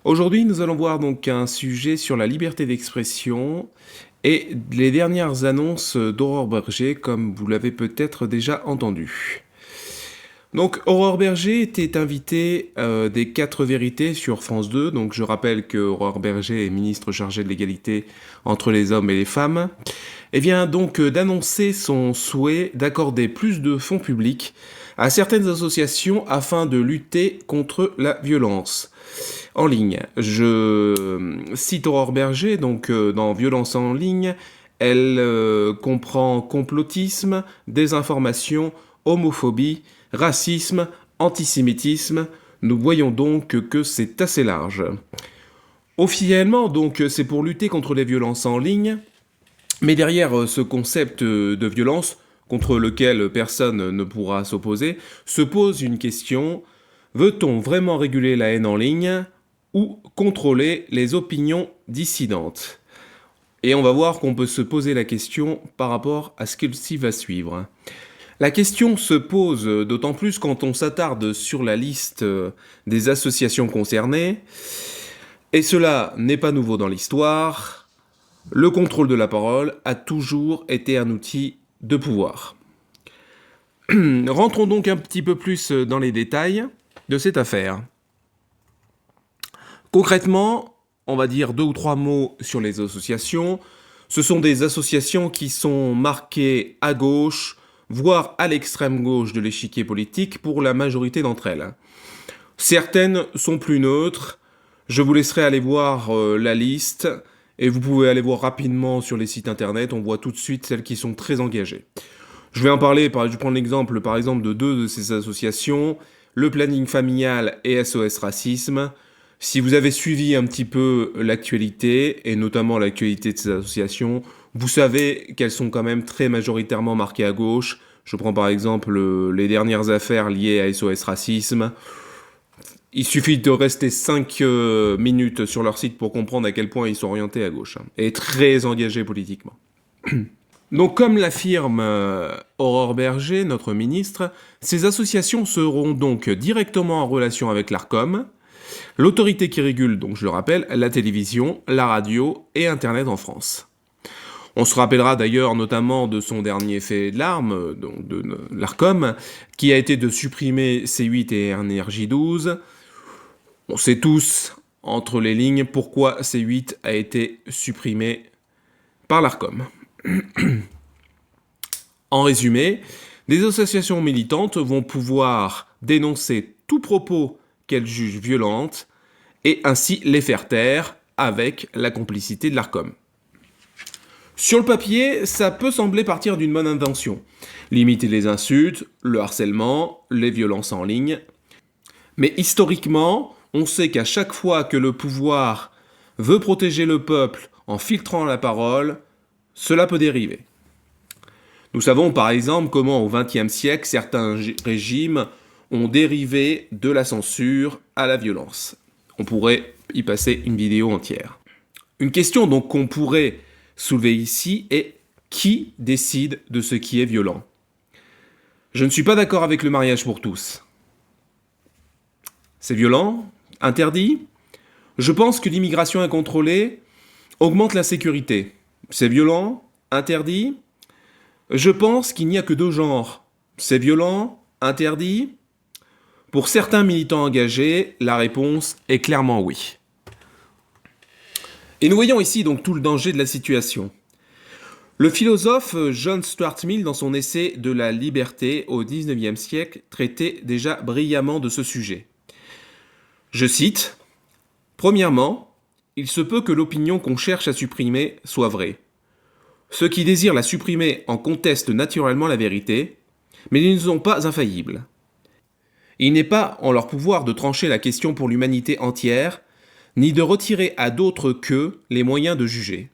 Aujourd'hui, nous allons voir donc un sujet sur la liberté d'expression et les dernières annonces d'Aurore Berger, comme vous l'avez peut-être déjà entendu. Donc, Aurore Berger était invitée des 4 vérités sur France 2. Donc, je rappelle que Aurore Berger est ministre chargée de l'égalité entre les hommes et les femmes. Elle vient donc d'annoncer son souhait d'accorder plus de fonds publics à certaines associations afin de lutter contre la violence en ligne. Je cite Aurore Berger, donc dans Violence en ligne, elle comprend complotisme, désinformation, homophobie, racisme, antisémitisme. Nous voyons donc que c'est assez large. Officiellement, donc, c'est pour lutter contre les violences en ligne, mais derrière ce concept de violence, contre lequel personne ne pourra s'opposer, se pose une question: veut-on vraiment réguler la haine en ligne ou contrôler les opinions dissidentes? Et on va voir qu'on peut se poser la question par rapport à ce qui va suivre. La question se pose d'autant plus quand on s'attarde sur la liste des associations concernées, et cela n'est pas nouveau dans l'histoire. Le contrôle de la parole a toujours été un outil de pouvoir. Rentrons donc un petit peu plus dans les détails de cette affaire. Concrètement, on va dire 2 ou 3 mots sur les associations. Ce sont des associations qui sont marquées à gauche, voire à l'extrême gauche de l'échiquier politique pour la majorité d'entre elles. Certaines sont plus neutres. Je vous laisserai aller voir la liste et vous pouvez aller voir rapidement sur les sites internet. On voit tout de suite celles qui sont très engagées. Je vais en parler, je prends l'exemple par exemple de 2 de ces associations, le Planning Familial et SOS Racisme. Si vous avez suivi un petit peu l'actualité, et notamment l'actualité de ces associations, vous savez qu'elles sont quand même très majoritairement marquées à gauche. Je prends par exemple les dernières affaires liées à SOS Racisme. Il suffit de rester 5 minutes sur leur site pour comprendre à quel point ils sont orientés à gauche, et très engagés politiquement. Donc, comme l'affirme Aurore Berger, notre ministre, ces associations seront donc directement en relation avec l'Arcom, l'autorité qui régule, donc je le rappelle, la télévision, la radio et Internet en France. On se rappellera d'ailleurs notamment de son dernier fait de l'arme, donc de l'Arcom, qui a été de supprimer C8 et NRJ12. On sait tous, entre les lignes, pourquoi C8 a été supprimé par l'Arcom. En résumé, des associations militantes vont pouvoir dénoncer tout propos qu'elles jugent violentes et ainsi les faire taire avec la complicité de l'Arcom. Sur le papier, ça peut sembler partir d'une bonne intention. Limiter les insultes, le harcèlement, les violences en ligne. Mais historiquement, on sait qu'à chaque fois que le pouvoir veut protéger le peuple en filtrant la parole, cela peut dériver. Nous savons par exemple comment au XXe siècle, certains régimes ont dérivé de la censure à la violence. On pourrait y passer une vidéo entière. Une question donc qu'on pourrait soulever ici est: qui décide de ce qui est violent? Je ne suis pas d'accord avec le mariage pour tous. C'est violent? Interdit? Je pense que l'immigration incontrôlée augmente l'insécurité. C'est violent? Interdit? Je pense qu'il n'y a que 2 genres. C'est violent? Interdit? Pour certains militants engagés, la réponse est clairement oui. Et nous voyons ici donc tout le danger de la situation. Le philosophe John Stuart Mill, dans son essai de la liberté au XIXe siècle, traitait déjà brillamment de ce sujet. Je cite: « Premièrement, il se peut que l'opinion qu'on cherche à supprimer soit vraie. Ceux qui désirent la supprimer en contestent naturellement la vérité, mais ils ne sont pas infaillibles. Il n'est pas en leur pouvoir de trancher la question pour l'humanité entière, ni de retirer à d'autres qu'eux les moyens de juger.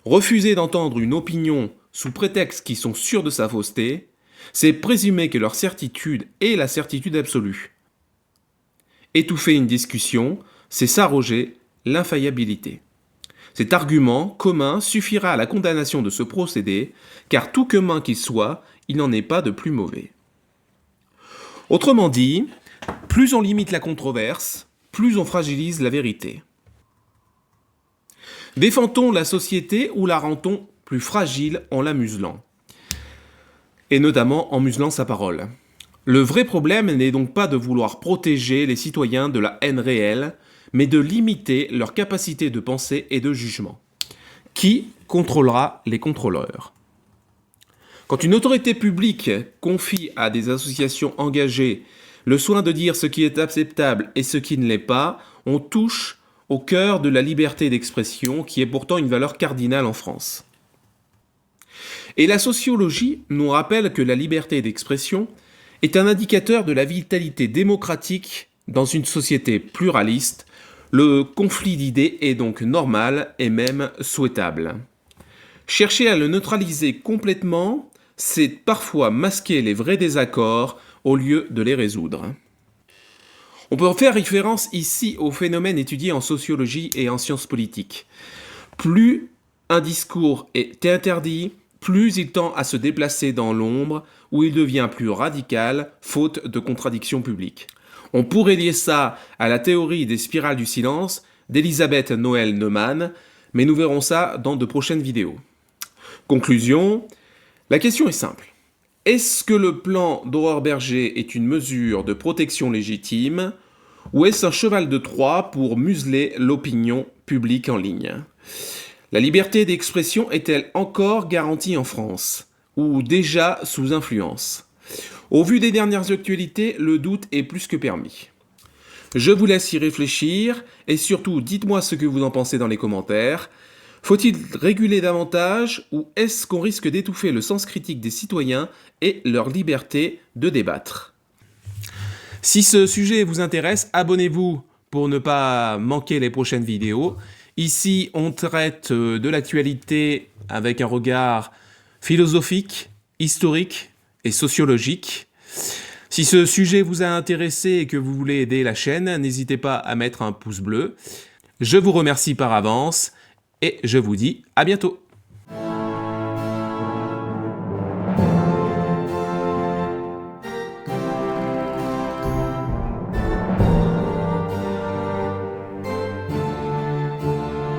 Refuser d'entendre une opinion sous prétexte qu'ils sont sûrs de sa fausseté, c'est présumer que leur certitude est la certitude absolue. Étouffer une discussion, c'est s'arroger l'infaillibilité. Cet argument commun suffira à la condamnation de ce procédé, car tout commun qu'il soit, il n'en est pas de plus mauvais. » Autrement dit, plus on limite la controverse, plus on fragilise la vérité. Défend-on la société ou la rend-on plus fragile en la muselant? Et notamment en muselant sa parole. Le vrai problème n'est donc pas de vouloir protéger les citoyens de la haine réelle, mais de limiter leur capacité de pensée et de jugement. Qui contrôlera les contrôleurs? Quand une autorité publique confie à des associations engagées le soin de dire ce qui est acceptable et ce qui ne l'est pas, on touche au cœur de la liberté d'expression qui est pourtant une valeur cardinale en France. Et la sociologie nous rappelle que la liberté d'expression est un indicateur de la vitalité démocratique dans une société pluraliste. Le conflit d'idées est donc normal et même souhaitable. Chercher à le neutraliser complètement, c'est parfois masquer les vrais désaccords au lieu de les résoudre. On peut faire référence ici au phénomène étudié en sociologie et en sciences politiques. Plus un discours est interdit, plus il tend à se déplacer dans l'ombre, où il devient plus radical, faute de contradictions publiques. On pourrait lier ça à la théorie des spirales du silence d'Elisabeth Noël Neumann, mais nous verrons ça dans de prochaines vidéos. Conclusion, la question est simple. Est-ce que le plan d'Aurore Bergé est une mesure de protection légitime, ou est-ce un cheval de Troie pour museler l'opinion publique en ligne? La liberté d'expression est-elle encore garantie en France, ou déjà sous influence? Au vu des dernières actualités, le doute est plus que permis. Je vous laisse y réfléchir, et surtout dites-moi ce que vous en pensez dans les commentaires. Faut-il réguler davantage, ou est-ce qu'on risque d'étouffer le sens critique des citoyens et leur liberté de débattre? Si ce sujet vous intéresse, abonnez-vous pour ne pas manquer les prochaines vidéos. Ici, on traite de l'actualité avec un regard philosophique, historique et sociologique. Si ce sujet vous a intéressé et que vous voulez aider la chaîne, n'hésitez pas à mettre un pouce bleu. Je vous remercie par avance et je vous dis à bientôt.